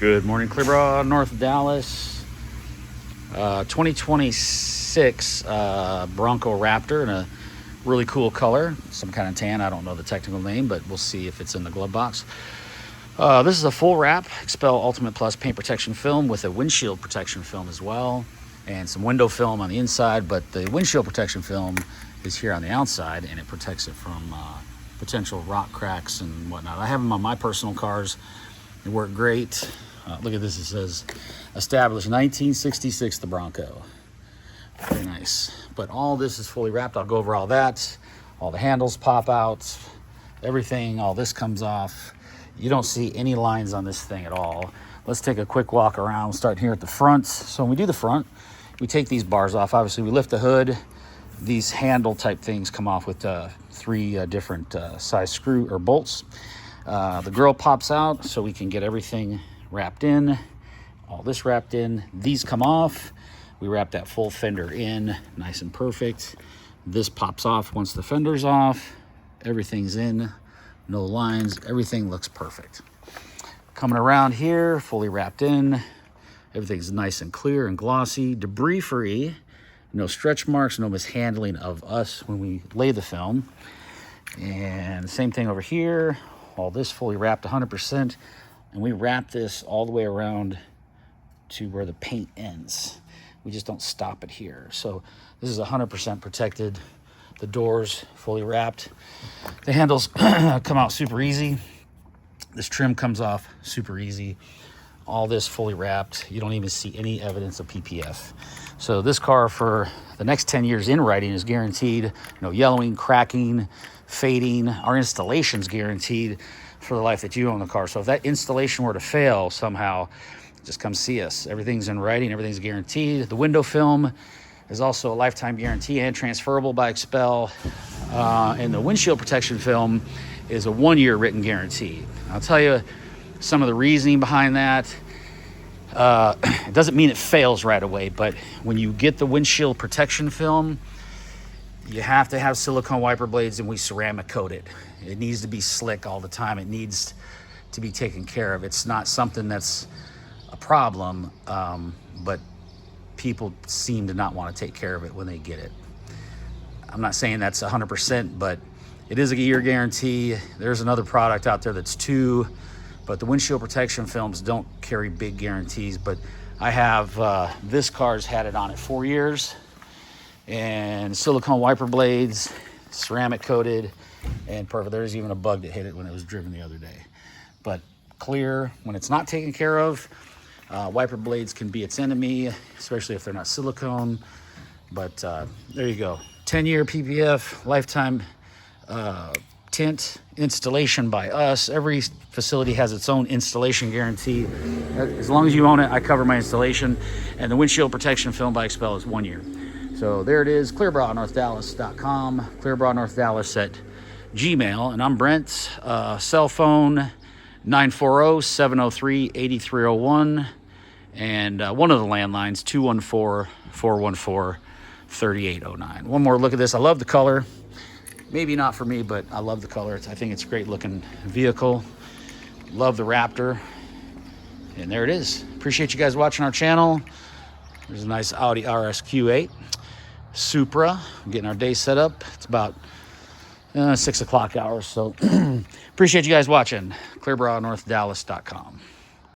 Good morning, Clearbrook, North Dallas. 2026 Bronco Raptor in a really cool color, some kind of tan. I don't know the technical name, but we'll see if it's in the glove box. This is a full wrap Expel Ultimate Plus paint protection film with a windshield protection film as well, and some window film on the inside, but the windshield protection film is here on the outside, and it protects it from potential rock cracks and whatnot. I have them on my personal cars. They work great. Look at this, it says established 1966, the Bronco. Very nice. But all this is fully wrapped. I'll go over all that. All the handles pop out, everything, all this comes off. You don't see any lines on this thing at all. Let's take a quick walk around. We'll start here at the front. So when we do the front, we take these bars off. Obviously, we lift the hood. These handle type things come off with three different size screw or bolts. The grill pops out so we can get everything wrapped in. All this wrapped in. These come off. We wrap that full fender in, nice and perfect. This pops off once the fender's off. Everything's in, no lines, everything looks perfect. Coming around here, fully wrapped in. Everything's nice and clear and glossy, debris free. No stretch marks, no mishandling of us when we lay the film. And same thing over here. All this fully wrapped 100%. And we wrap this all the way around to where the paint ends. We just don't stop it here. So this is 100% protected. The doors fully wrapped. The handles come out super easy. This trim comes off super easy. All this fully wrapped. You don't even see any evidence of PPF. So this car for the next 10 years in writing is guaranteed. No yellowing, cracking, fading. Our installation's guaranteed for the life that you own the car. So if that installation were to fail somehow, just come see us. Everything's in writing, everything's guaranteed. The window film is also a lifetime guarantee and transferable by Expel. And the windshield protection film is a 1-year written guarantee. I'll tell you some of the reasoning behind that. It doesn't mean it fails right away, but when you get the windshield protection film, you have to have silicone wiper blades, and we ceramic coat it. It needs to be slick all the time. It needs to be taken care of. It's not something that's a problem, but people seem to not want to take care of it when they get it. I'm not saying that's 100%, but it is a year guarantee. There's another product out there that's 2, but the windshield protection films don't carry big guarantees. But I have, this car's had it on it 4 years, and silicone wiper blades, ceramic coated, and perfect. There's even a bug that hit it when it was driven the other day. But clear when it's not taken care of. Wiper blades can be its enemy, especially if they're not silicone. But there you go. 10-year PPF, lifetime tint, installation by us. Every facility has its own installation guarantee. As long as you own it, I cover my installation. And the windshield protection film by Expel is 1 year. So there it is, clearbrooknorthdallas.com, clearbrooknorthdallas@gmail. And I'm Brent, cell phone 940-703-8301. And one of the landlines, 214-414-3809. One more look at this. I love the color. Maybe not for me, but I love the color. I think it's a great looking vehicle. Love the Raptor. And there it is. Appreciate you guys watching our channel. There's a nice Audi RS Q8 Supra. We're getting our day set up. It's about 6 o'clock hours. So appreciate you guys watching. clearbrooknorthdallas.com.